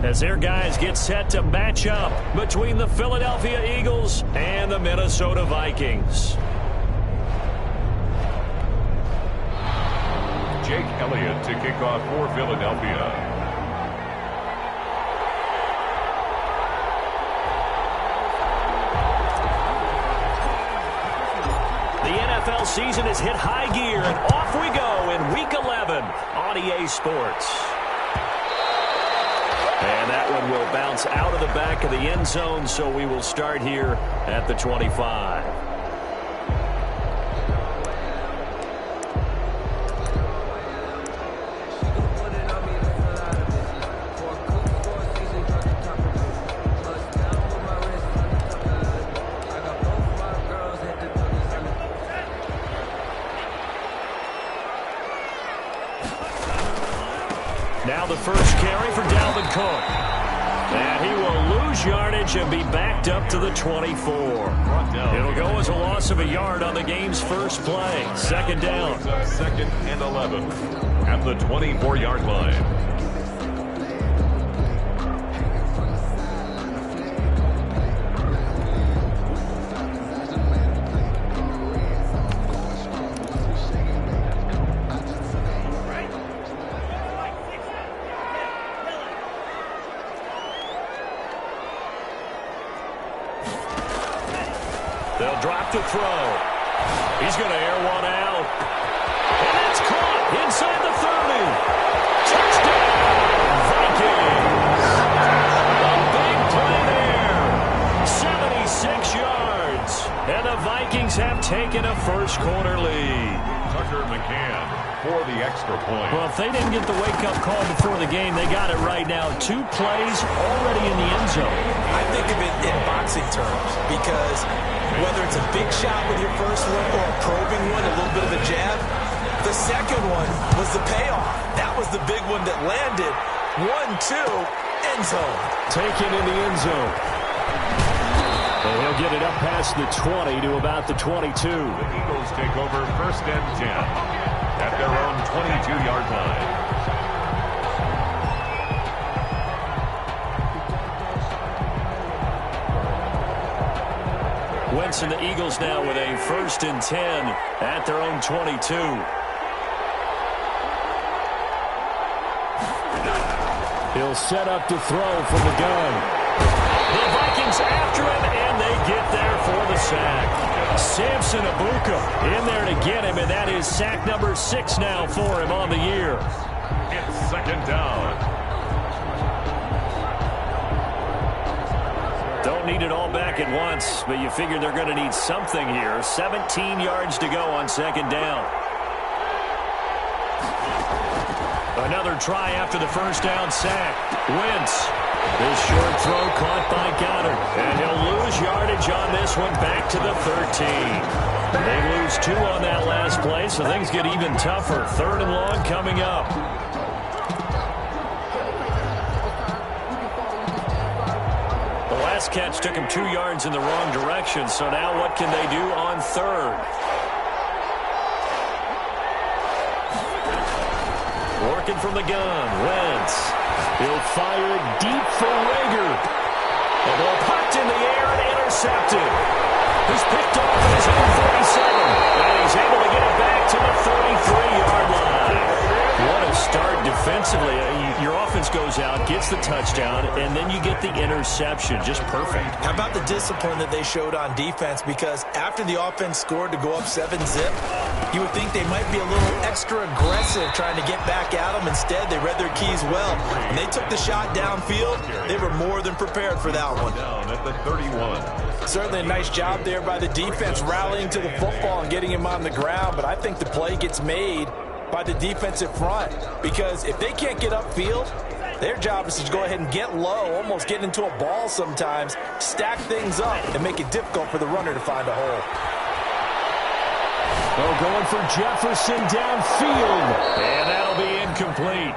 as their guys get set to match up between the Philadelphia Eagles and the Minnesota Vikings. Jake Elliott to kick off for Philadelphia. The NFL season has hit high gear, and off we go in Week 11 on EA Sports. And that one will bounce out of the back of the end zone, so we will start here at the 25. Now the first carry for Dalvin Cook. And he will lose yardage and be backed up to the 24. It'll go as a loss of a yard on the game's first play. Second down. Second and 11 at the 24-yard line. They'll drop to throw. He's going to air one out. And it's caught inside the 30. Touchdown, Vikings. A big play there. 76 yards. And the Vikings have taken a first quarter lead. Tucker McCann for the extra point. Well, if they didn't get the wake-up call before the game, they got it right now. 2 plays already in the end zone. I think of it in boxing terms because whether it's a big shot with your first one or a probing one, a little bit of a jab, the second one was the payoff. That was the big one that landed. 1-2, end zone. Taken in the end zone. And he'll get it up past the 20 to about the 22. The Eagles take over first and 10 at their own 22-yard line. Wentz and the Eagles now with a first and 10 at their own 22. He'll set up to throw from the gun. The Vikings after him, and they get there for the sack. Samson Abuka in there to get him, and that is sack number 6 now for him on the year. It's second down. Don't need it all back at once, but you figure they're going to need something here. 17 yards to go on second down. Another try after the first down sack. Wentz. This short throw caught by Goddard. And he'll lose yardage on this one back to the 13. They lose 2 on that last play, so things get even tougher. Third and long coming up. Last catch took him 2 yards in the wrong direction, so now what can they do on third? Working from the gun, Wentz. He'll fire it deep for Rager. The ball popped in the air and intercepted. He's picked off at his own 37, and he's able to get it back to the 33-yard line. What a start defensively. Your offense goes out, gets the touchdown, and then you get the interception. Just perfect. How about the discipline that they showed on defense? Because after the offense scored to go up 7-zip, you would think they might be a little extra aggressive trying to get back at them. Instead, they read their keys well. When they took the shot downfield, they were more than prepared for that one. Down at the 31. Certainly a nice job there by the defense rallying to the football and getting him on the ground, but I think the play gets made by the defensive front, because if they can't get upfield, their job is to go ahead and get low, almost get into a ball sometimes, stack things up, and make it difficult for the runner to find a hole. Oh, going for Jefferson downfield, and that'll be incomplete.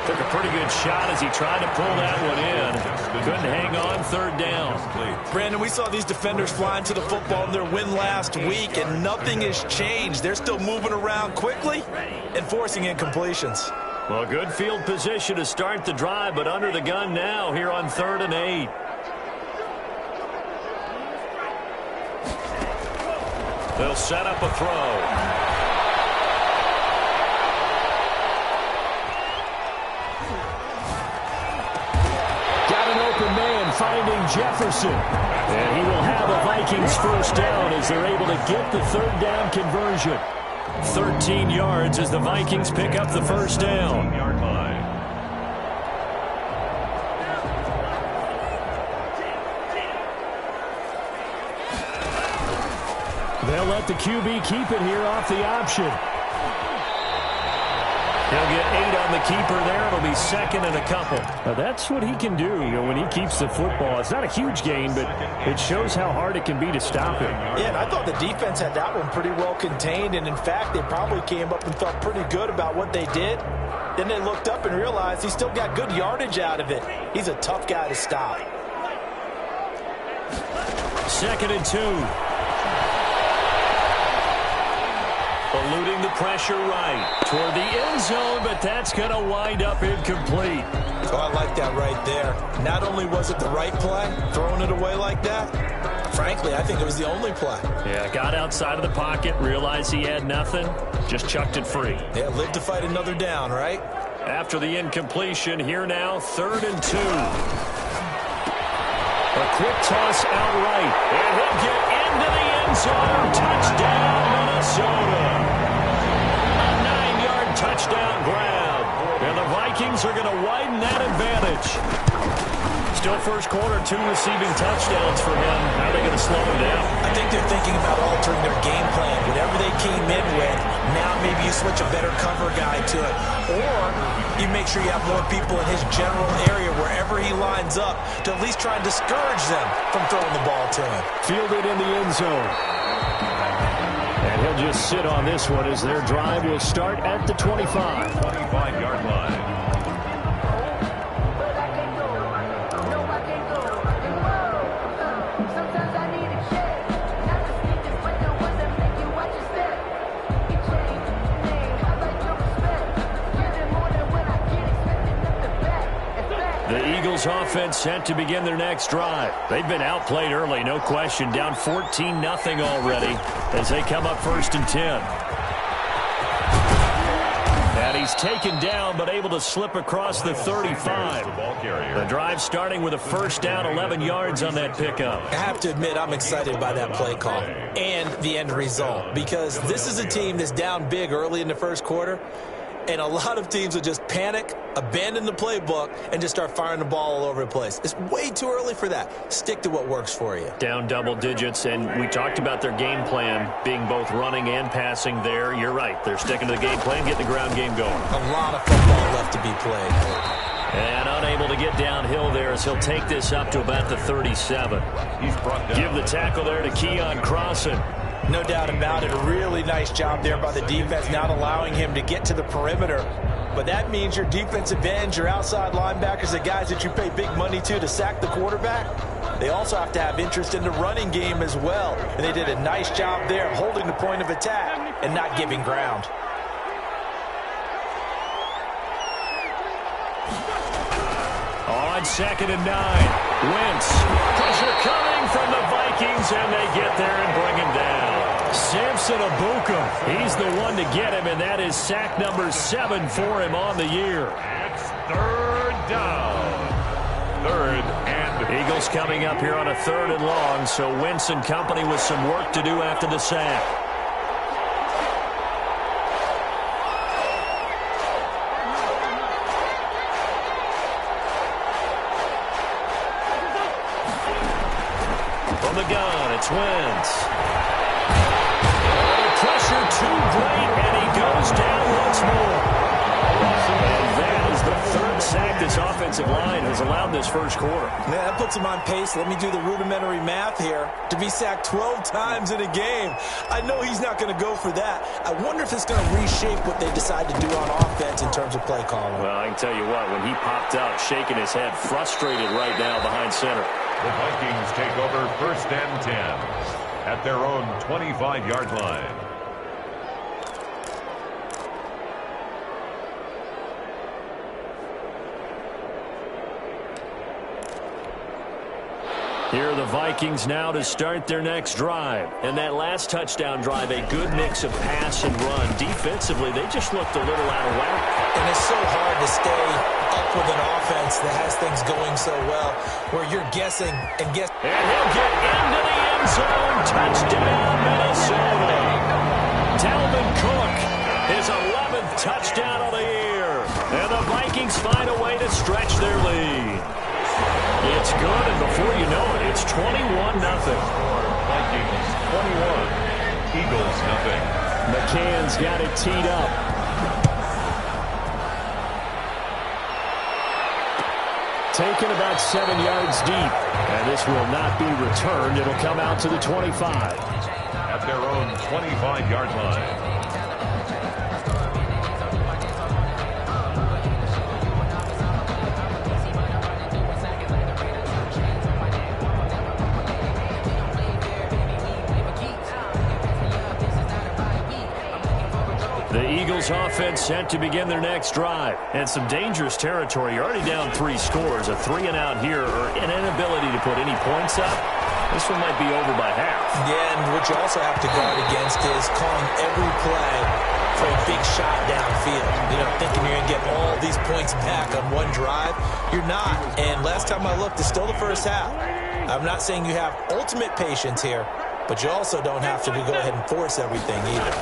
Took a pretty good shot as he tried to pull that one in. Couldn't hang on third down. Brandon, we saw these defenders flying to the football in their win last week, and nothing has changed. They're still moving around quickly and forcing incompletions. Well, good field position to start the drive, but under the gun now here on 3rd and 8. They'll set up a throw. Got an open man finding Jefferson. And he will have a Vikings first down as they're able to get the 3rd down conversion. 13 yards as the Vikings pick up the first down. They'll let the QB keep it here off the option. He'll get 8 on the keeper there. It'll be 2nd and a couple. Now that's what he can do, when he keeps the football. It's not a huge gain, but it shows how hard it can be to stop him. Yeah, and I thought the defense had that one pretty well contained, and in fact, they probably came up and felt pretty good about what they did. Then they looked up and realized he still got good yardage out of it. He's a tough guy to stop. 2nd and 2. Eluding the pressure right toward the end zone, but that's going to wind up incomplete. Oh, I like that right there. Not only was it the right play, throwing it away like that, frankly, I think it was the only play. Yeah, got outside of the pocket, realized he had nothing, just chucked it free. Yeah, live to fight another down, right? After the incompletion, here now, 3rd and 2. A quick toss out right, and he'll get into the end zone. Touchdown, Minnesota. A 9-yard touchdown grab. And the Vikings are going to widen that advantage. Still first quarter, 2 receiving touchdowns for him. How are they going to slow him down? I think they're thinking about altering their game plan. Whatever they came in with, now maybe you switch a better cover guy to it. Or you make sure you have more people in his general area wherever he lines up to at least try and discourage them from throwing the ball to him. Fielded in the end zone. And he'll just sit on this one as their drive will start at the 25. 25-yard line. The Eagles offense set to begin their next drive. They've been outplayed early, no question. Down 14-0 already as they come up 1st and 10. And he's taken down but able to slip across the 35. The drive starting with a first down, 11 yards on that pickup. I have to admit I'm excited by that play call and the end result because this is a team that's down big early in the first quarter. And a lot of teams will just panic, abandon the playbook, and just start firing the ball all over the place. It's way too early for that. Stick to what works for you. Down double digits, and we talked about their game plan being both running and passing there. You're right. They're sticking to the game plan, getting the ground game going. A lot of football left to be played. And unable to get downhill there as he'll take this up to about the 37. He's brought down. Give the tackle there to Keon Crossan. No doubt about it. A really nice job there by the defense, not allowing him to get to the perimeter. But that means your defensive ends, your outside linebackers, the guys that you pay big money to sack the quarterback, they also have to have interest in the running game as well. And they did a nice job there of holding the point of attack and not giving ground. On 2nd and 9, Wentz. Pressure coming from the Vikings, and they get there and bring him down. Samson Ebukam, he's the one to get him, and that is sack number 7 for him on the year. It's 3rd down. 3rd and... Eagles coming up here on a 3rd and long, so Wentz and company with some work to do after the sack. From the gun, it's Wentz. Pressure too great, and he goes down once more. And that is the 3rd sack this offensive line has allowed this first quarter. Yeah, that puts him on pace. Let me do the rudimentary math here. To be sacked 12 times in a game, I know he's not going to go for that. I wonder if it's going to reshape what they decide to do on offense in terms of play calling. Well, I can tell you what, when he popped out, shaking his head, frustrated right now behind center. The Vikings take over 1st and 10 at their own 25-yard line. Here are the Vikings now to start their next drive. And that last touchdown drive, a good mix of pass and run. Defensively, they just looked a little out of whack. And it's so hard to stay up with an offense that has things going so well, where you're guessing and guessing. And he'll get into the end zone. Touchdown, Minnesota. Dalvin Cook, his 11th touchdown of the year. And the Vikings find a way to stretch their lead. It's good, and before you know it, it's 21-0. Vikings 21, Eagles nothing. McCann's got it teed up. Taken about 7 yards deep, and this will not be returned. It'll come out to the 25. At their own 25-yard line. The Eagles offense set to begin their next drive. And some dangerous territory. You're already down 3 scores. A 3-and-out here, or an inability to put any points up. This one might be over by half. Yeah, and what you also have to guard against is calling every play for a big shot downfield. You know, thinking you're going to get all these points back on one drive. You're not. And last time I looked, it's still the first half. I'm not saying you have ultimate patience here, but you also don't have to go ahead and force everything either.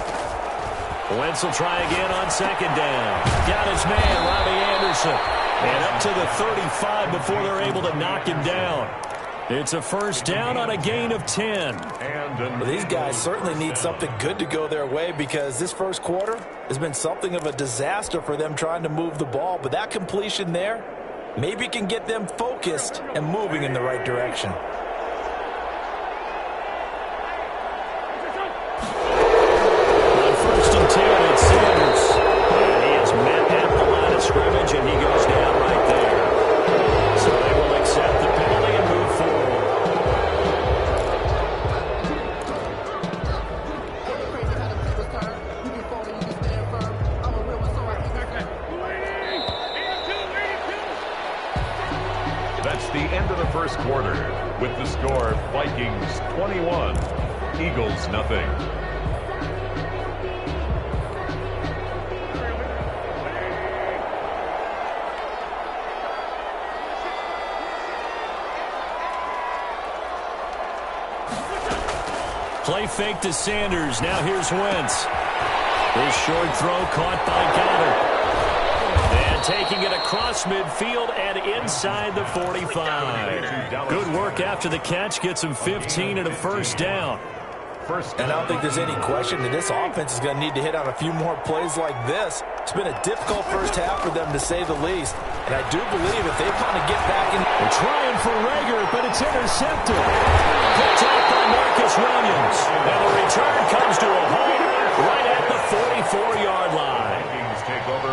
Wentz will try again on second down. Got his man, Robbie Anderson. And up to the 35 before they're able to knock him down. It's a first down on a gain of 10. Well, these guys certainly need something good to go their way, because this first quarter has been something of a disaster for them trying to move the ball. But that completion there maybe can get them focused and moving in the right direction. Scrimmage, and he goes down right there. So they will accept the penalty and move forward. That's the end of the first quarter, with the score Vikings 21, Eagles nothing. Play fake to Sanders. Now here's Wentz. His short throw caught by Goddard. And taking it across midfield and inside the 45. Good work after the catch. Gets him 15 and a first down. And I don't think there's any question that this offense is going to need to hit on a few more plays like this. It's been a difficult first half for them, to say the least. And I do believe if they want to get back in... They're trying for Rager, but it's intercepted. Picked off by Marcus Williams. And the return comes to a halt right at the 44-yard line.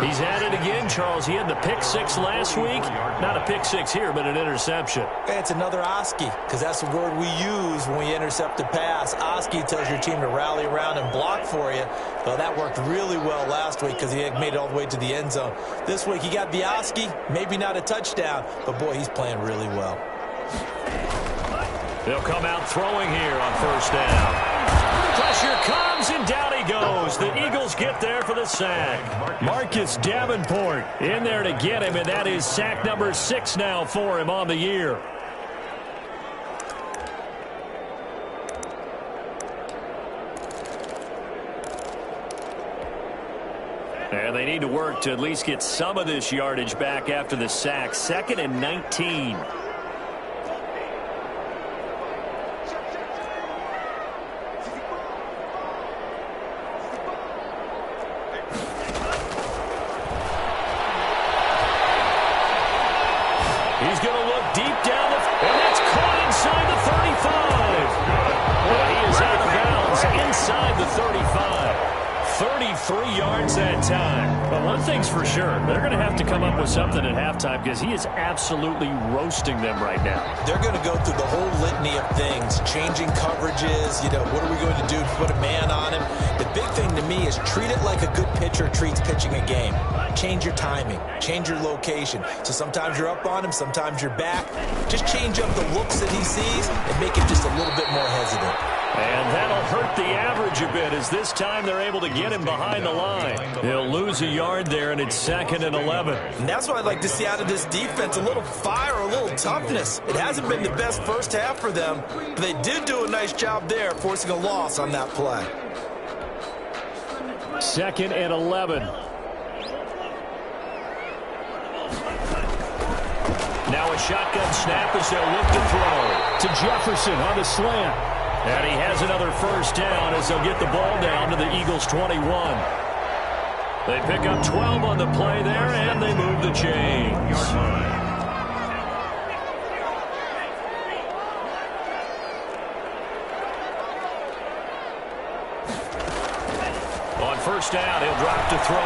He's at it again, Charles. He had the pick 6 last week. Not a pick 6 here, but an interception. It's another Oski, because that's the word we use when we intercept a pass. Oski tells your team to rally around and block for you. Well, that worked really well last week because he had made it all the way to the end zone. This week he got the Oski, maybe not a touchdown, but boy, he's playing really well. They'll come out throwing here on first down. Pressure comes, and down he goes. The Eagles get there for the sack. Marcus Davenport in there to get him, and that is sack number 6 now for him on the year. And they need to work to at least get some of this yardage back after the sack. 2nd and 19. He's going to look deep down the... And that's caught inside the 35. Well, he is out of bounds inside the 35. 33 yards that time. But one thing's for sure, they're going to have to come up with something at halftime because he is absolutely roasting them right now. They're going to go through the whole litany of things, changing coverages, what are we going to do to put a man on him? The big thing to me is treat it like a good pitcher treats pitching a game. Change your timing, change your location. So sometimes you're up on him, sometimes you're back. Just change up the looks that he sees and make him just a little bit more hesitant. And that'll hurt the average a bit as this time they're able to get him behind the line. He'll lose a yard there, and it's 2nd and 11. And that's what I'd like to see out of this defense, a little fire, a little toughness. It hasn't been the best first half for them, but they did do a nice job there, forcing a loss on that play. 2nd and 11. Now a shotgun snap as they'll look to throw to Jefferson on the slant. And he has another first down as they'll get the ball down to the Eagles' 21. They pick up 12 on the play there, and they move the chains. On first down, he'll drop to throw.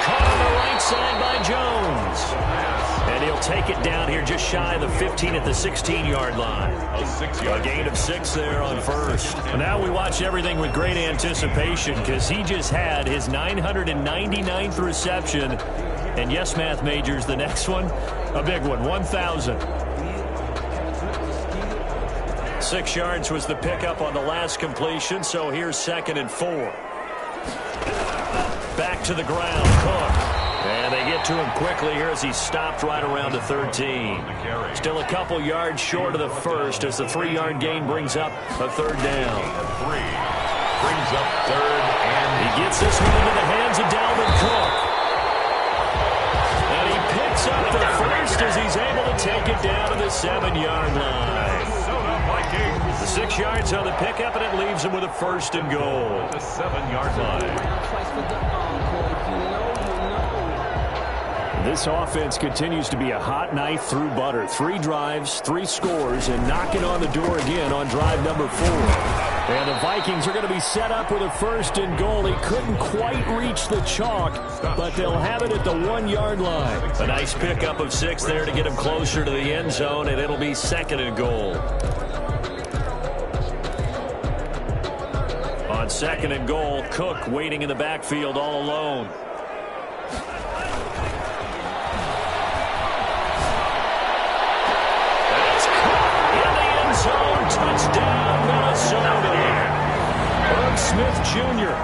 Caught on the right side by Jones. And he'll take it down here just shy of the 15 at the 16-yard line. A gain of 6 there on first. And now we watch everything with great anticipation because he just had his 999th reception. And yes, math majors, the next one, a big one, 1,000. 6 yards was the pickup on the last completion, so here's 2nd and 4. Back to the ground, Cook. And they get to him quickly here as he stopped right around the 13. Still a couple yards short of the first as the 3-yard gain brings up a third down. Brings up 3rd and he gets this one into the hands of Dalvin Cook. And he picks up the first as he's able to take it down to the 7-yard line. The 6 yards on the pickup, and it leaves him with a 1st and goal. The 7-yard line. This offense continues to be a hot knife through butter. 3 drives, 3 scores, and knocking on the door again on drive number 4. And the Vikings are going to be set up with a 1st and goal. He couldn't quite reach the chalk, but they'll have it at the 1-yard line. A nice pickup of 6 there to get him closer to the end zone, and it'll be 2nd and goal. On 2nd and goal, Cook waiting in the backfield all alone. Touchdown, Minnesota. Herb Smith Jr.,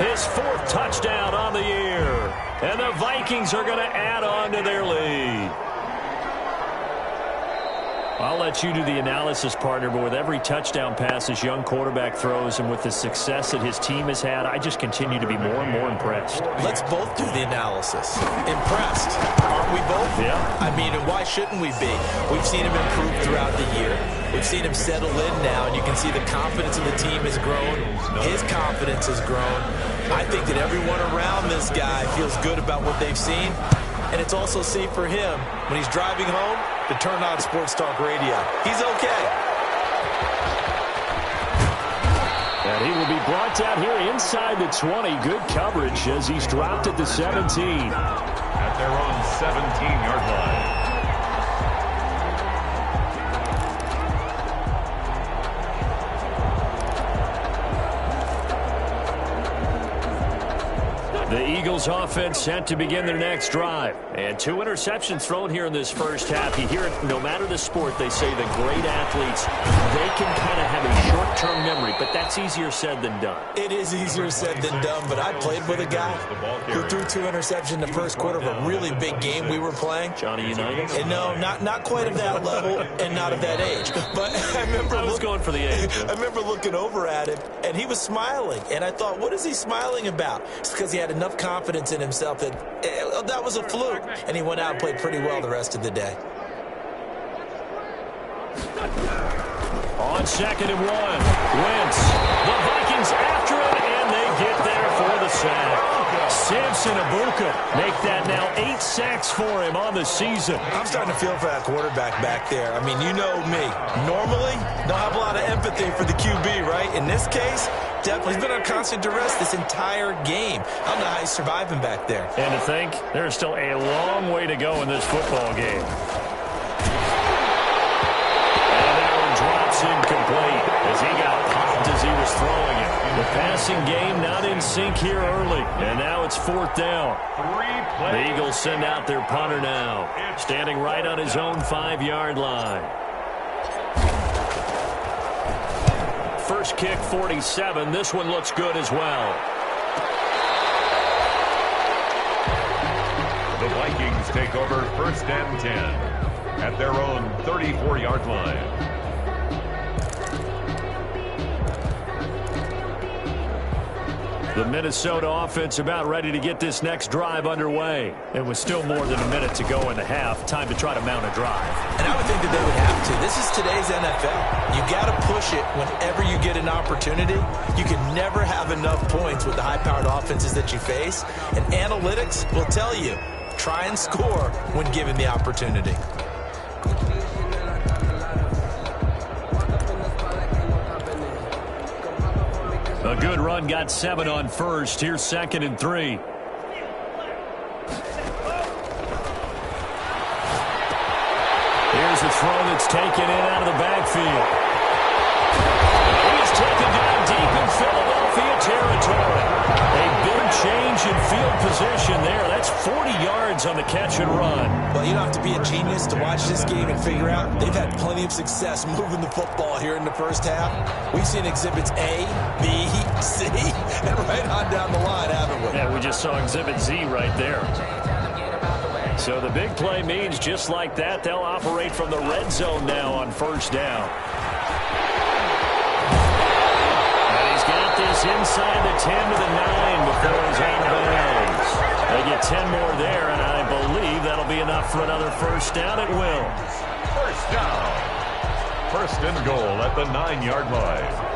his 4th touchdown on the year. And the Vikings are going to add on to their lead. I'll let you do the analysis, partner, but with every touchdown pass this young quarterback throws and with the success that his team has had, I just continue to be more and more impressed. Let's both do the analysis. Impressed, aren't we both? Yeah. I mean, and why shouldn't we be? We've seen him improve throughout the year. We've seen him settle in now, and you can see the confidence of the team has grown. His confidence has grown. I think that everyone around this guy feels good about what they've seen. And it's also safe for him when he's driving home to turn on Sports Talk Radio. He's okay. And he will be brought down here inside the 20. Good coverage as he's dropped at the 17. At their own 17-yard line. The Eagles offense set to begin their next drive. And 2 interceptions thrown here in this first half. You hear it, no matter the sport, they say the great athletes, they can kind of have a short-term memory, but that's easier said than done. It is easier said than done, but I played with a guy who threw 2 interceptions in the first quarter of a really big game we were playing. Johnny Unitas? And no, not quite of that level and not of that age. But I was going for the age. I remember looking over at him, and he was smiling. And I thought, what is he smiling about? It's because he had enough confidence in himself that that was a fluke. And he went out and played pretty well the rest of the day. On 2nd and 1, Wentz. The Vikings after him, and they get there for the sack. Simpson Abuka make that now 8 sacks for him on the season. I'm starting to feel for that quarterback back there. I mean, you know me. Normally, don't have a lot of empathy for the QB, right? In this case, definitely. He's been on constant duress this entire game. I don't know how he's surviving back there. And to think, there's still a long way to go in this football game. And that one drops incomplete as he got popped as he was throwing it. The passing game not in sync here early. And now it's 4th down. The Eagles send out their punter now, standing right on his own 5-yard line. First kick, 47. This one looks good as well. The Vikings take over 1st and 10 at their own 34-yard line. The Minnesota offense about ready to get this next drive underway. And with still more than a minute to go in the half, time to try to mount a drive. And I would think that they would have to. This is today's NFL. You got to push it whenever you get an opportunity. You can never have enough points with the high-powered offenses that you face. And analytics will tell you, try and score when given the opportunity. A good run, got 7 on first. Here's 2nd and 3. Here's a throw that's taken in out of the backfield. He's taken down deep in Philadelphia territory. A big change in field position there. That's 40 yards on the catch and run. Well, you don't have to be a genius to watch this game and figure out they've had plenty of success moving the football here in the first half. We've seen exhibits A, B, C, and right on down the line, haven't we? Yeah, we just saw exhibit Z right there. So the big play means just like that, they'll operate from the red zone now on 1st down. And he's got this inside the 10 to the 9 before he's out of bounds. They get 10 more there, and I believe that'll be enough for another 1st down. It will. 1st down. 1st and goal at the 9-yard line.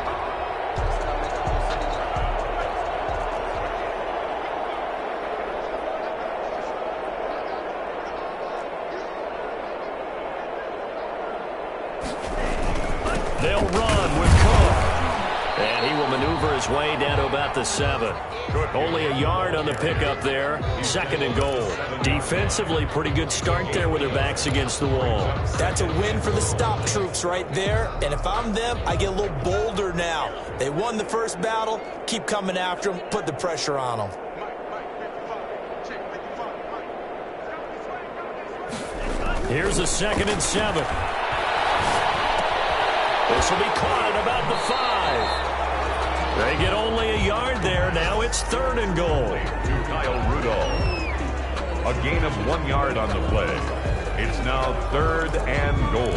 They'll run with Cook. And he will maneuver his way down to about the 7. Only a yard on the pickup there. 2nd and goal. Defensively, pretty good start there with their backs against the wall. That's a win for the stop troops right there. And if I'm them, I get a little bolder now. They won the first battle. Keep coming after them. Put the pressure on them. Here's a 2nd and 7. This will be caught at about the 5. They get only a yard there. Now it's 3rd and goal. To Kyle Rudolph. A gain of 1 yard on the play. It's now 3rd and goal.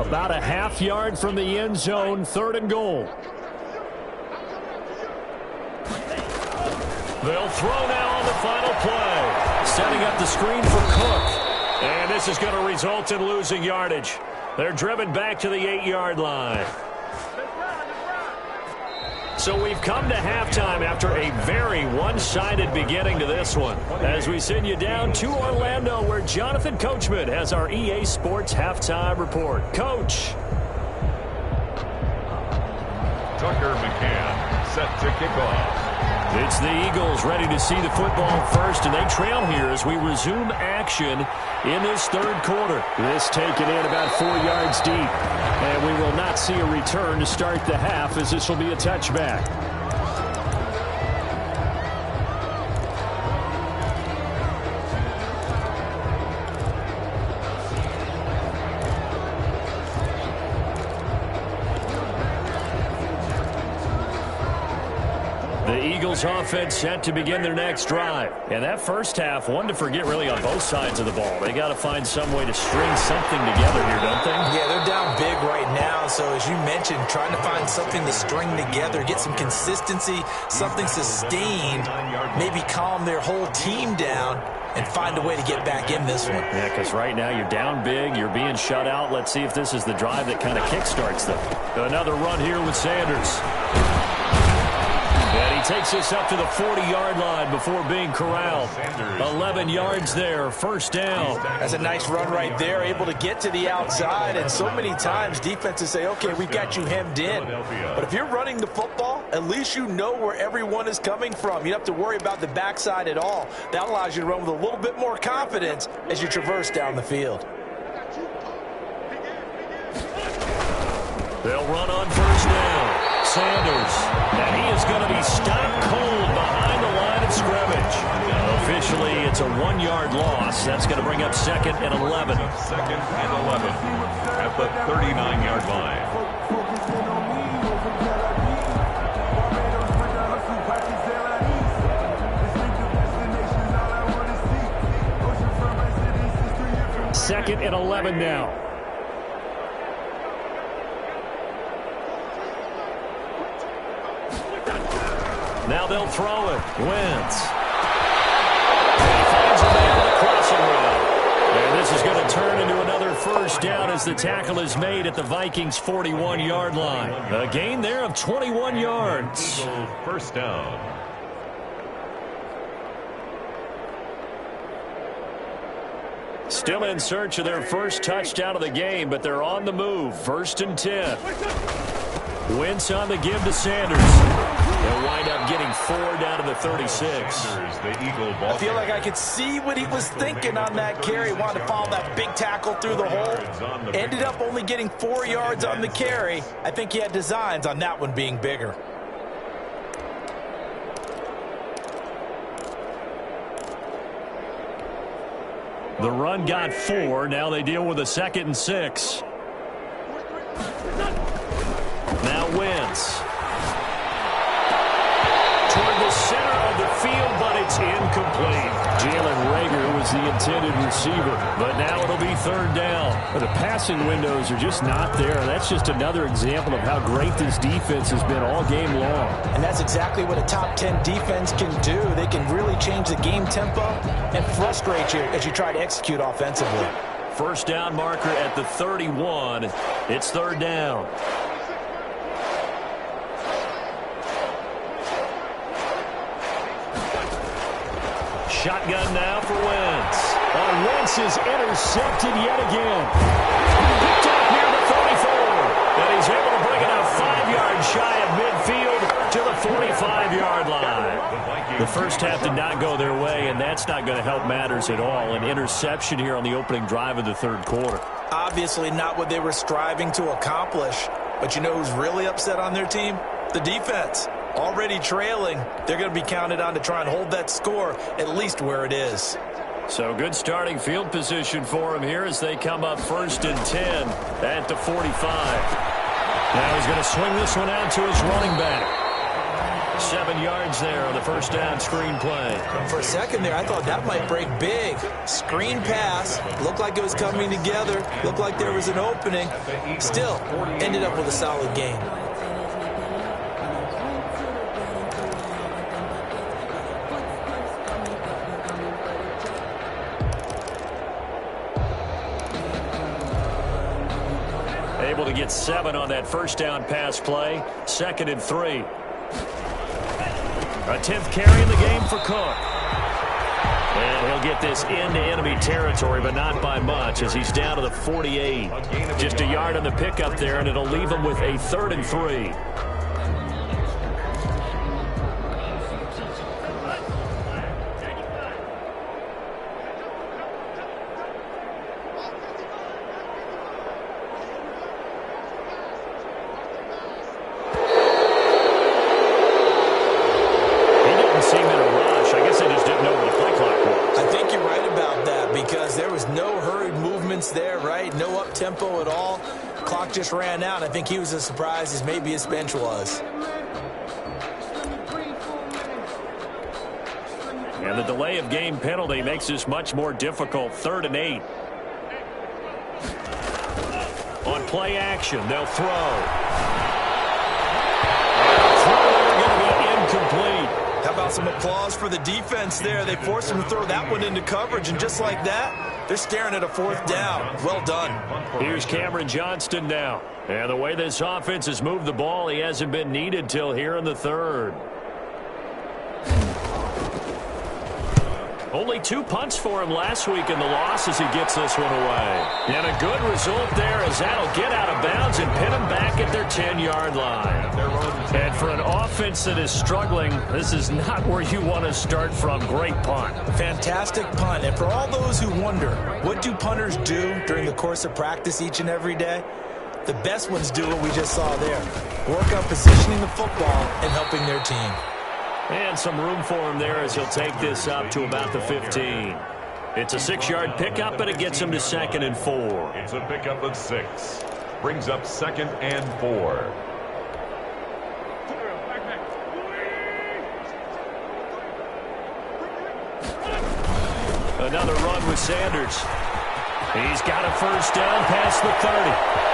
About a half yard from the end zone. 3rd and goal. They'll throw now on the final play. Setting up the screen for Cook. And this is going to result in losing yardage. They're driven back to the 8-yard line. So we've come to halftime after a very one-sided beginning to this one. As we send you down to Orlando, where Jonathan Coachman has our EA Sports halftime report. Coach. Tucker McCann set to kick off. It's the Eagles ready to see the football first, and they trail here as we resume action in this 3rd quarter. This taken in about 4 yards deep, and we will not see a return to start the half as this will be a touchback. The Eagles offense set to begin their next drive. And that first half, one to forget really on both sides of the ball. They got to find some way to string something together here, don't they? Yeah, they're down big right now. So as you mentioned, trying to find something to string together, get some consistency, something sustained, maybe calm their whole team down and find a way to get back in this one. Yeah, because right now you're down big, you're being shut out. Let's see if this is the drive that kind of kickstarts them. Another run here with Sanders. And he takes us up to the 40-yard line before being corralled. 11 yards there, first down. That's a nice run right there, able to get to the outside. And so many times defenses say, okay, we've got you hemmed in. But if you're running the football, at least you know where everyone is coming from. You don't have to worry about the backside at all. That allows you to run with a little bit more confidence as you traverse down the field. They'll run on first down. Sanders, and he is going to be stopped cold behind the line of scrimmage. Officially, it's a 1-yard loss. That's going to bring up 2nd and 11. 2nd and 11 at the 39-yard line. Second and 11 now. Now they'll throw it. Wentz. He finds a man on the crossing route. And this is going to turn into another first down as the tackle is made at the Vikings' 41-yard line. A gain there of 21 yards. First down. Still in search of their first touchdown of the game, but they're on the move. 1st and 10. Wentz on the give to Sanders. They'll wind up getting 4 down to the 36. I feel like I could see what he was thinking on that carry. Wanted to follow that big tackle through the hole. Ended up only getting 4 yards on the carry. I think he had designs on that one being bigger. The run got 4. Now they deal with a 2nd and 6. Now Wentz. Toward the center of the field, but it's incomplete. Jalen Reagor was the intended receiver, but now it'll be 3rd down. But the passing windows are just not there. That's just another example of how great this defense has been all game long. And that's exactly what a top 10 defense can do. They can really change the game tempo and frustrate you as you try to execute offensively. First down marker at the 31. It's 3rd down. Shotgun now for Wentz. Wentz is intercepted yet again. Picked up near the 44. And he's able to bring it out 5 yards shy of midfield to the 45-yard line. The first half did not go their way, and that's not going to help matters at all. An interception here on the opening drive of the 3rd quarter. Obviously not what they were striving to accomplish. But you know who's really upset on their team? The defense. Already trailing, they're going to be counted on to try and hold that score at least where it is. So good starting field position for him here as they come up 1st and 10 at the 45. Now he's going to swing this one out to his running back. 7 yards there on the first down screen play. For a second there, I thought that might break big. Screen pass. Looked like it was coming together. Looked like there was an opening. Still, ended up with a solid game. Able to get 7 on that first down pass play. 2nd and 3. A 10th carry in the game for Cook. And he'll get this into enemy territory, but not by much as he's down to the 48. Just a yard on the pickup there, and it'll leave him with a 3rd and 3. There, right? No up-tempo at all. Clock just ran out. I think he was as surprised as maybe his bench was. And the delay of game penalty makes this much more difficult. 3rd and 8. On play action, they'll throw. They're going to be incomplete. How about some applause for the defense there? They forced him to throw that one into coverage, and just like that, they're staring at a 4th down. Well done. Here's Cameron Johnston now. And the way this offense has moved the ball, he hasn't been needed till here in the 3rd. Only 2 punts for him last week in the loss as he gets this one away. And a good result there as that'll get out of bounds and pin them back at their 10-yard line. And for an offense that is struggling, this is not where you want to start from. Great punt. Fantastic punt. And for all those who wonder, what do punters do during the course of practice each and every day? The best ones do what we just saw there. Work on positioning the football and helping their team. And some room for him there as he'll take this up to about the 15. It's a 6-yard pickup, and it gets him to 2nd and 4. It's a pickup of 6. Brings up 2nd and 4. Another run with Sanders. He's got a first down past the 30.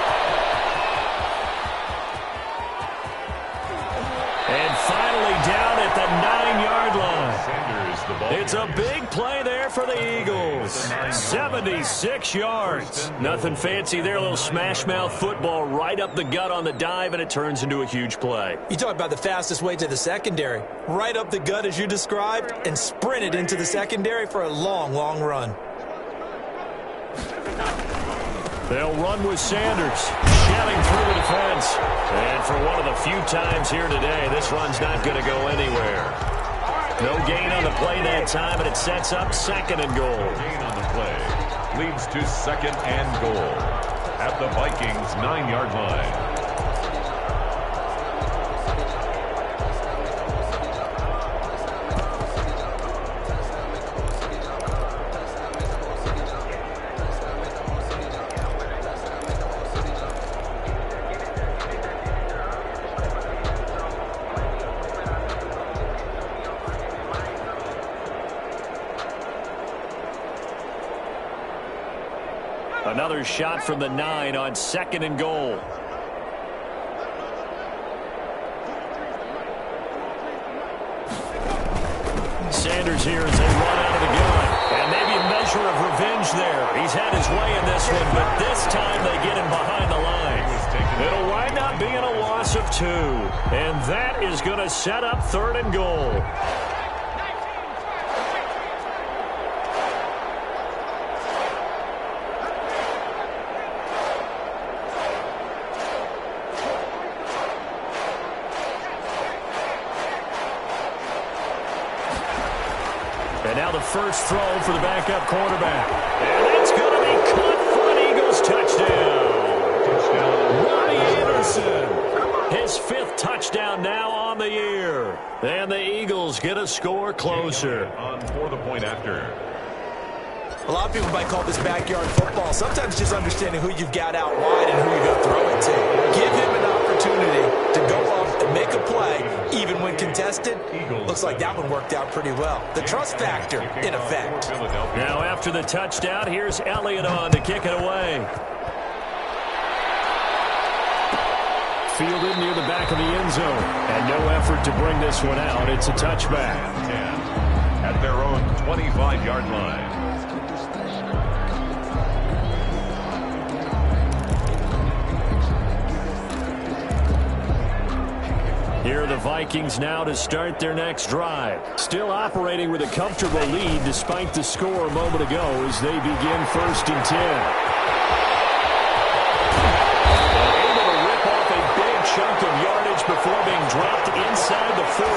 And finally down at the 9-yard line. It's a big play there for the Eagles. 76 yards. Nothing fancy there. A little smash mouth football right up the gut on the dive, and it turns into a huge play. You talk about the fastest way to the secondary. Right up the gut as you described and sprinted into the secondary for a long, long run. They'll run with Sanders, shouting through the defense. And for one of the few times here today, this run's not going to go anywhere. No gain on the play that time, and it sets up 2nd and goal. Gain on the play leads to 2nd and goal at the Vikings' 9-yard line. Another shot from the 9 on 2nd and goal. Sanders here as they run out of the gun. And maybe a measure of revenge there. He's had his way in this one, but this time they get him behind the line. It'll wind up being a loss of 2. And that is going to set up 3rd and goal. And now the first throw for the backup quarterback. And it's going to be caught for an Eagles touchdown. Ronnie Anderson. His 5th touchdown now on the year. And the Eagles get a score closer. On for the point after. A lot of people might call this backyard football. Sometimes just understanding who you've got out wide and who you're going to throw it to. Give him an opportunity to go up and make a play, even when contested. Looks like that one worked out pretty well. The trust factor in effect. Now after the touchdown, here's Elliott on to kick it away. Fielded near the back of the end zone. And no effort to bring this one out. It's a touchback. 10 at their own 25-yard line. Here are the Vikings now to start their next drive. Still operating with a comfortable lead despite the score a moment ago as they begin 1st and 10. Able to rip off a big chunk of yardage before being dropped inside the 40.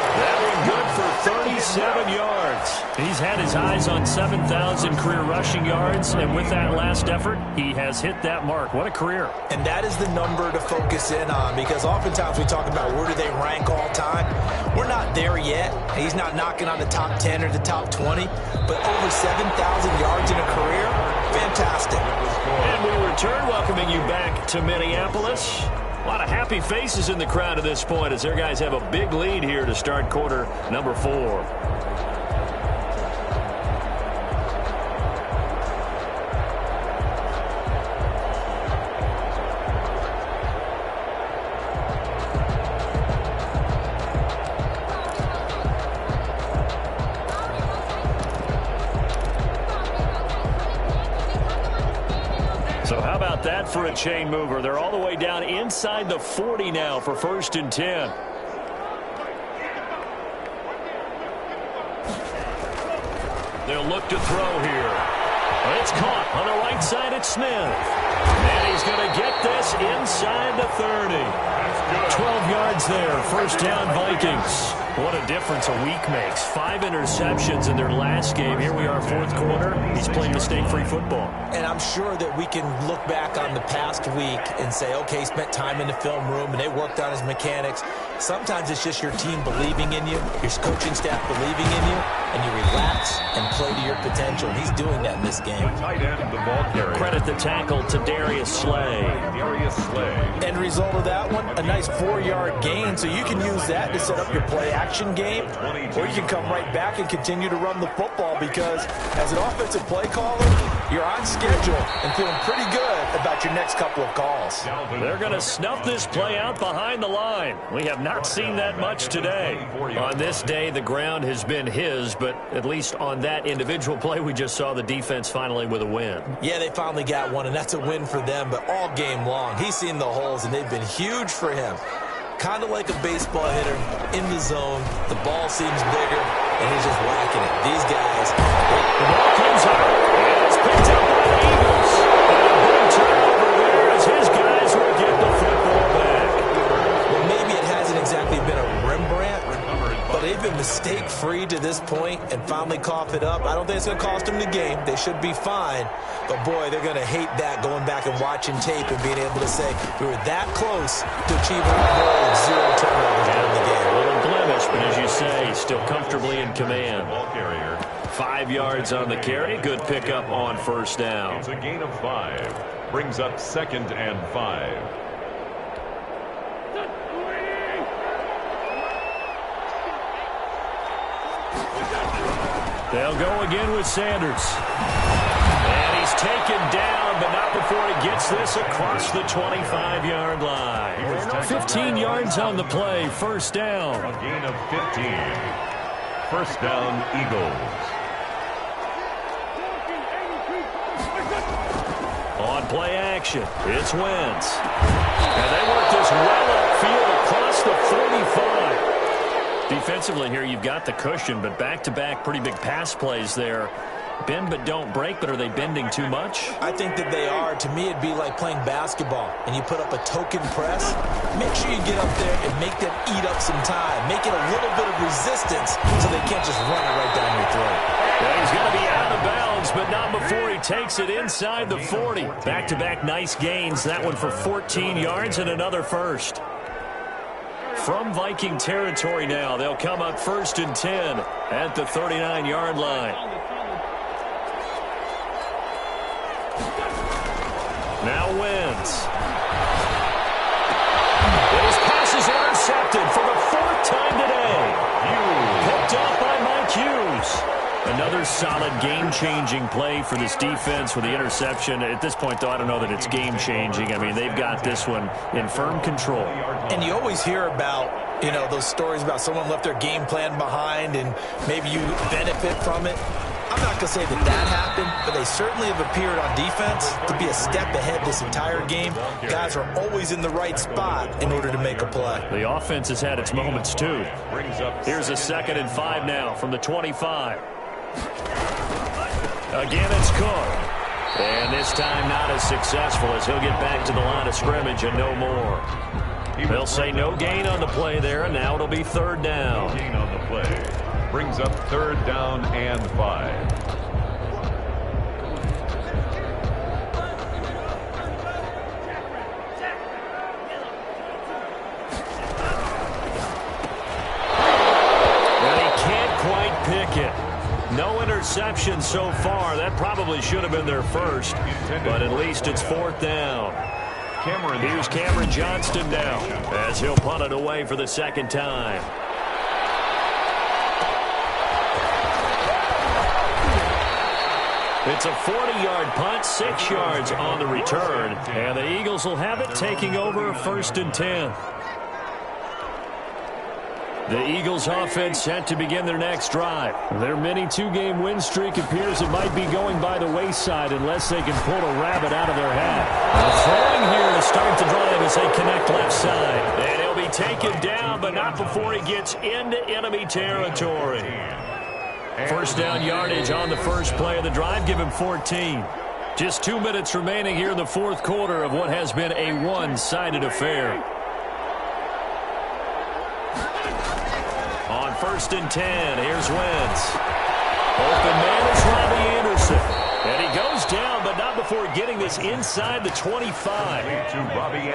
That one good for 37 yards. He's had his eyes on 7,000 career rushing yards, and with that last effort, he has hit that mark. What a career. And that is the number to focus in on, because oftentimes we talk about where do they rank all time. We're not there yet. He's not knocking on the top 10 or the top 20, but over 7,000 yards in a career, fantastic. And we return welcoming you back to Minneapolis. A lot of happy faces in the crowd at this point as their guys have a big lead here to start quarter number 4. So how about that for a chain mover? They're all the way down inside the 40 now for 1st and 10. They'll look to throw here. It's caught on the right side at Smith. And he's going to get this inside the 30. 12 yards there. First down, Vikings. What a difference a week makes. 5 interceptions in their last game. Here we are, fourth quarter. He's playing mistake-free football. And I'm sure that we can look back on the past week and say, okay, he spent time in the film room and they worked on his mechanics. Sometimes it's just your team believing in you, your coaching staff believing in you, and you relax and play to your potential. He's doing that in this game. Tight end, the ball carrier. Credit the tackle to Darius Slay. End result of that one, a nice 4-yard gain, so you can use that to set up your play-action game, or you can come right back and continue to run the football because as an offensive play caller, you're on schedule and feeling pretty good about your next couple of calls. They're going to snuff this play out behind the line. We have not seen that much today. On this day, the ground has been his, but at least on that individual play, we just saw the defense finally with a win. Yeah, they finally got one, and that's a win for them, but all game long, he's seen the holes, and they've been huge for him. Kind of like a baseball hitter in the zone. The ball seems bigger, and he's just whacking it. These guys. The ball comes out, and it's picked up by the Eagles. And a big turnover there as his guys will get the football back. Well, maybe it hasn't exactly been a Rembrandt, but they've been mistake-free to this point and finally cough it up. I don't think it's going to cost them the game. They should be fine. But, boy, they're going to hate that, going back and watching tape and being able to say we were that close to achieving our goal of 0 turnovers during the game. A little blemish, but as you say, still comfortably in command. 5 yards on the carry. Good pickup on first down. It's a gain of 5. Brings up 2nd and 5. They'll go again with Sanders. And he's taken down, but not before he gets this across the 25-yard line. 15 yards on the play, first down. A gain of 15. First down, Eagles. On play action, it's Wentz. And they work this well upfield across the 45. Defensively here, you've got the cushion, but back-to-back pretty big pass plays there. Bend but don't break, but are they bending too much? I think that they are. To me, it'd be like playing basketball, and you put up a token press. Make sure you get up there and make them eat up some time. Make it a little bit of resistance so they can't just run it right down your throat. Well, he's going to be out of bounds, but not before he takes it inside the 40. Back-to-back nice gains. That one for 14 yards and another first. From Viking territory now, they'll come up 1st and 10 at the 39-yard line. Now Wentz. His pass is intercepted for the 4th time today. Picked off by Mike Hughes. Another solid game-changing play for this defense with the interception. At this point, though, I don't know that it's game-changing. I mean, they've got this one in firm control. And you always hear about, you know, those stories about someone left their game plan behind and maybe you benefit from it. I'm not going to say that that happened, but they certainly have appeared on defense to be a step ahead this entire game. Guys are always in the right spot in order to make a play. The offense has had its moments, too. Here's a 2nd and 5 now from the 25. Again, it's Cook. And this time not as successful as he'll get back to the line of scrimmage and no more. They'll say no gain on the play there, and now it'll be 3rd down. Gain on the play. Brings up 3rd down and 5. And he can't quite pick it. No interception so far. That probably should have been their first, but at least it's 4th down. Here's Cameron Johnston now as he'll punt it away for the 2nd time. It's a 40-yard punt, 6 yards on the return, and the Eagles will have it taking over 1st and 10. The Eagles offense set to begin their next drive. Their mini 2-game win streak appears it might be going by the wayside unless they can pull a rabbit out of their hat. Throwing here to start the drive as they connect left side. And he'll be taken down, but not before he gets into enemy territory. First down yardage on the first play of the drive. Give him 14. Just 2 minutes remaining here in the fourth quarter of what has been a one-sided affair. On 1st and 10, here's Wentz. Open man is Robbie Anderson. And he goes down, but not before getting this inside the 25.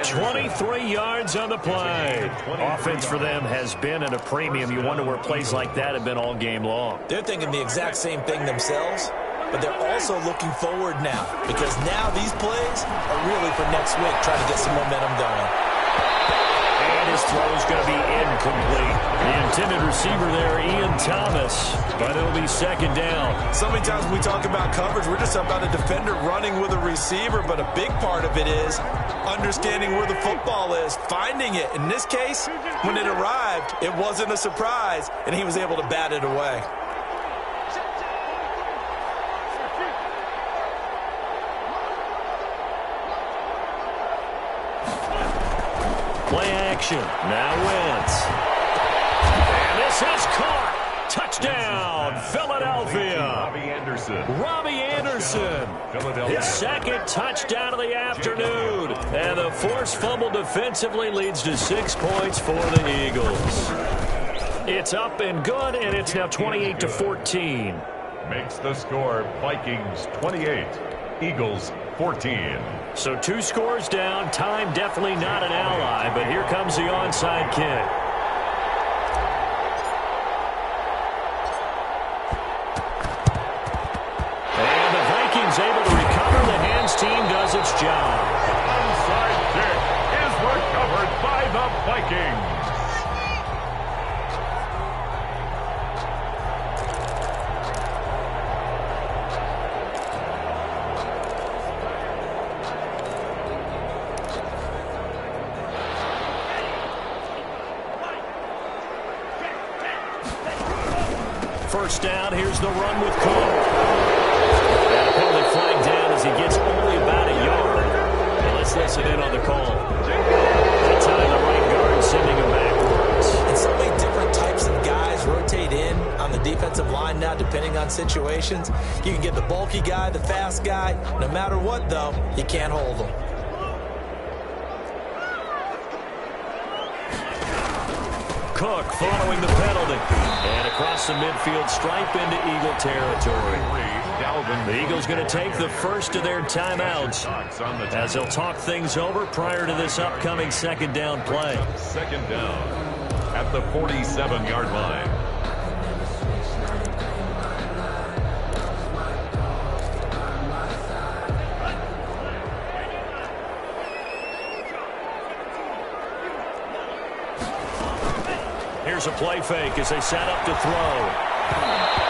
23 yards on the play. Offense for them has been at a premium. You wonder where plays like that have been all game long. They're thinking the exact same thing themselves, but they're also looking forward now, because now these plays are really for next week, trying to get some momentum going. And his throw is going to be incomplete. The intended receiver there, Ian Thomas, but it'll be second down. So many times when we talk about coverage, we're just about a defender running with a receiver, but a big part of it is understanding where the football is, finding it. In this case, when it arrived, it wasn't a surprise, and he was able to bat it away. Play action. Now Wentz. And this is caught. Touchdown, Philadelphia. Robbie Anderson. His second touchdown of the afternoon. And the forced fumble defensively leads to 6 points for the Eagles. It's up and good, and it's now 28-14. Makes the score Vikings 28, Eagles 14. So 2 scores down. Time definitely not an ally, but here comes the onside kick. And the Vikings able to recover. The hands team does its job. Onside kick is recovered by the Vikings. First down, here's the run with Cook. And a penalty flag down as he gets only about a yard. And let's listen in on the call. That time the right guard sending him backwards. And so many different types of guys rotate in on the defensive line now, depending on situations. You can get the bulky guy, the fast guy. No matter what, though, you can't hold them. Cook following the penalty. And across the midfield stripe into Eagle territory. The Eagles going to take the first of their timeouts as they'll talk things over prior to this upcoming second down play. Second down at the 47-yard line. Here's a play fake as they set up to throw.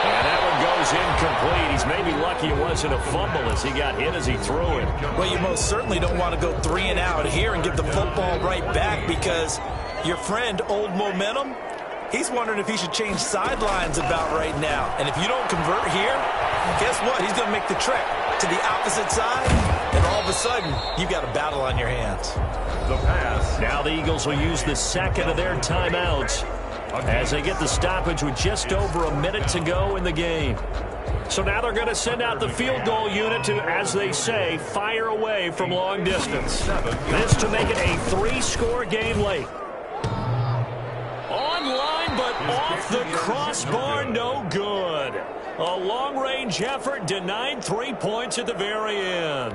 And that one goes incomplete. He's maybe lucky it wasn't a fumble as he got hit as he threw it. Well, you most certainly don't want to go 3 and out here and give the football right back, because your friend, Old Momentum, he's wondering if he should change sidelines about right now. And if you don't convert here, guess what? He's going to make the trek to the opposite side, and all of a sudden, you've got a battle on your hands. The pass. Now the Eagles will use the second of their timeouts as they get the stoppage with just over a minute to go in the game. So now they're going to send out the field goal unit to, as they say, fire away from long distance. This to make it a 3-score game late. Online, but off the crossbar, no good. A long-range effort denied 3 points at the very end.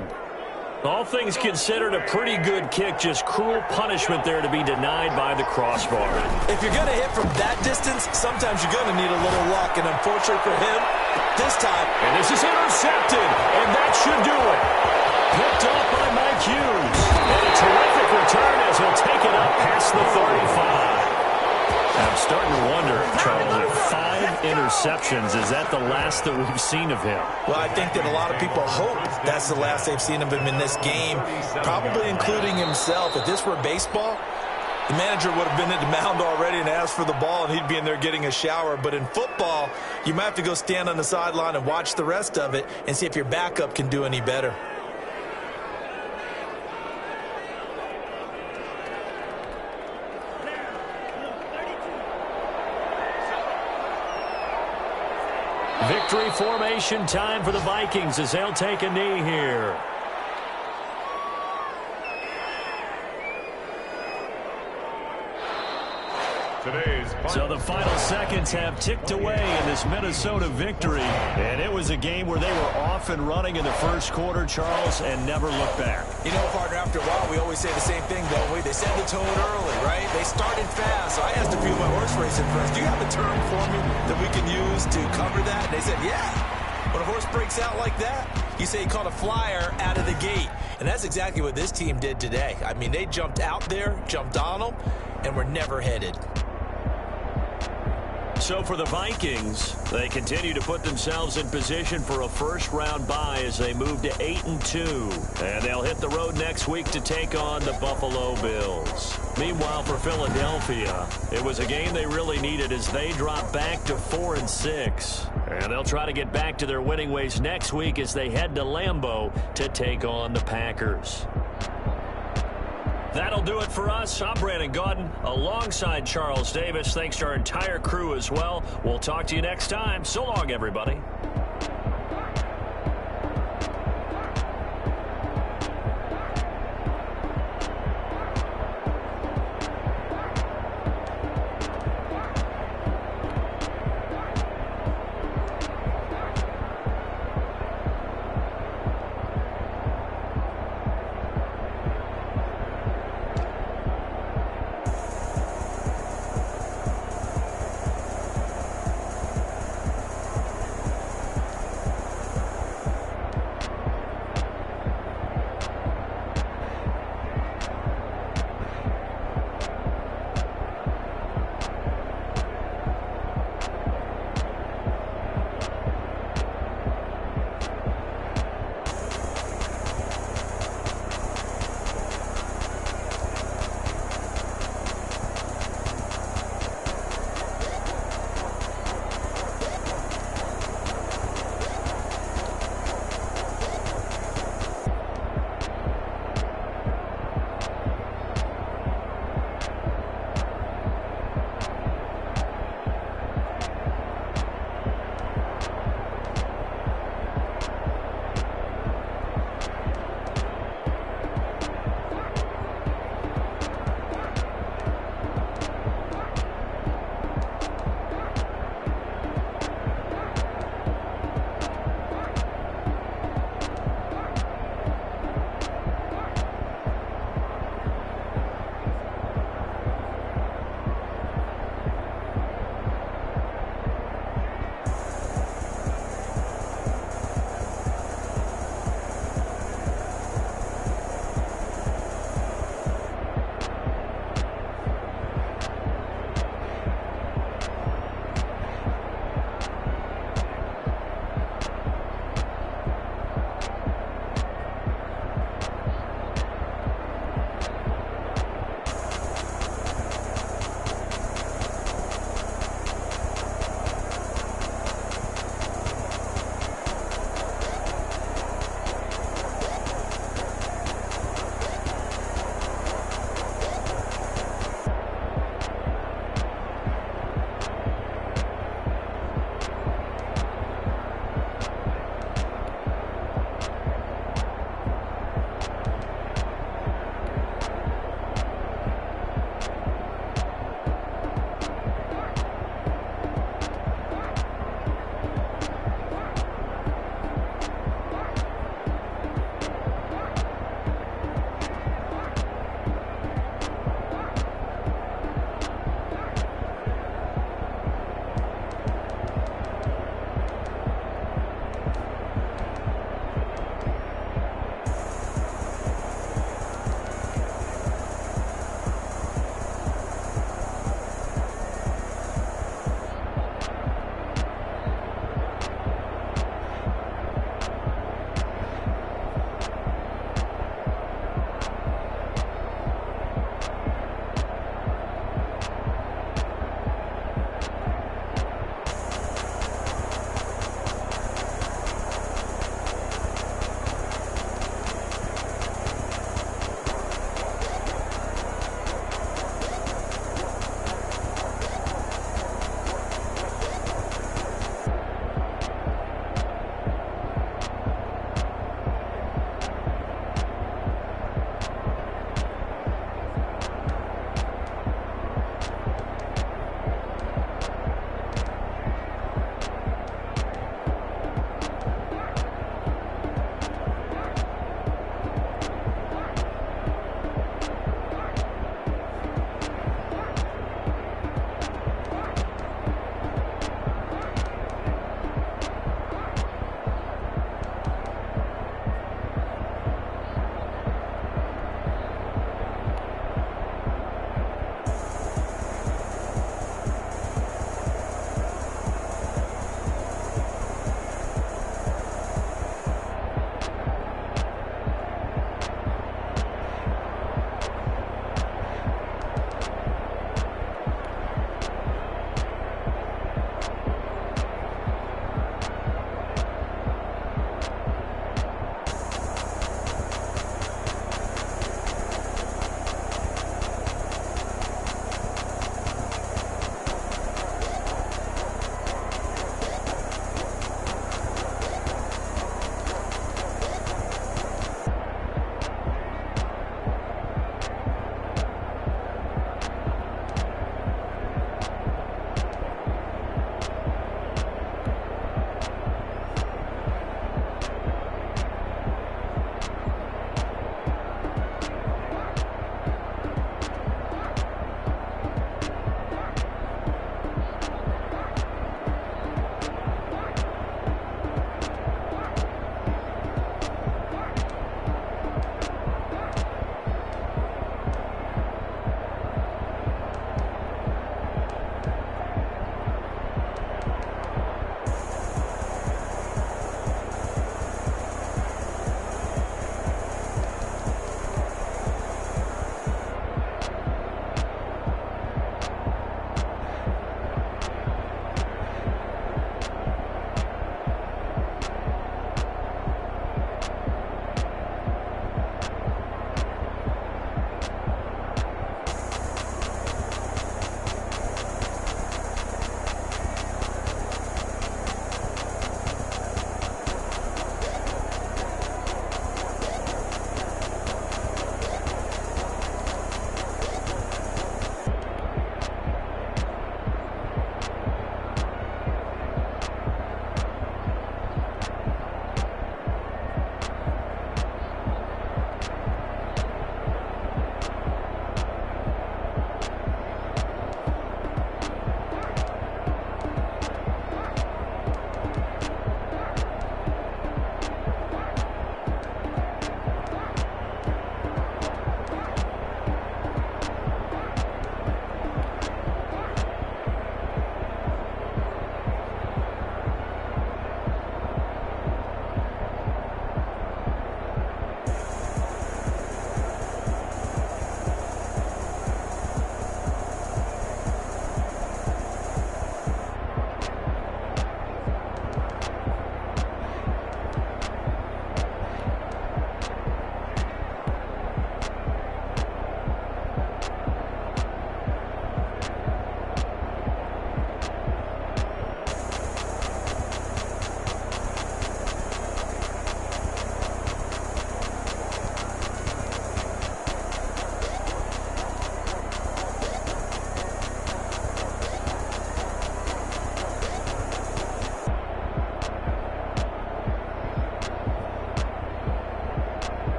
All things considered, a pretty good kick, just cruel punishment there to be denied by the crossbar. If you're going to hit from that distance, sometimes you're going to need a little luck, and unfortunately for him, this time. And this is intercepted, and that should do it. Picked off by Mike Hughes. And a terrific return as he'll take it up past the 35. I'm starting to wonder, Charles, if 5 interceptions, is that the last that we've seen of him? Well, I think that a lot of people hope that's the last they've seen of him in this game, probably including himself. If this were baseball, the manager would have been at the mound already and asked for the ball, and he'd be in there getting a shower. But in football, you might have to go stand on the sideline and watch the rest of it and see if your backup can do any better. Victory formation time for the Vikings as they'll take a knee here. So the final seconds have ticked away in this Minnesota victory. And it was a game where they were off and running in the first quarter, Charles, and never looked back. You know, partner, after a while, we always say the same thing, don't we? They set the tone early, right? They started fast. So I asked a few of my horse racing friends, do you have a term for me that we can use to cover that? And they said, yeah. When a horse breaks out like that, you say he caught a flyer out of the gate. And that's exactly what this team did today. I mean, they jumped out there, jumped on them, and were never headed. So for the Vikings, they continue to put themselves in position for a first-round bye as they move to 8-2. And they'll hit the road next week to take on the Buffalo Bills. Meanwhile, for Philadelphia, it was a game they really needed as they drop back to 4-6. And they'll try to get back to their winning ways next week as they head to Lambeau to take on the Packers. That'll do it for us. I'm Brandon Gaudin alongside Charles Davis. Thanks to our entire crew as well. We'll talk to you next time. So long, everybody.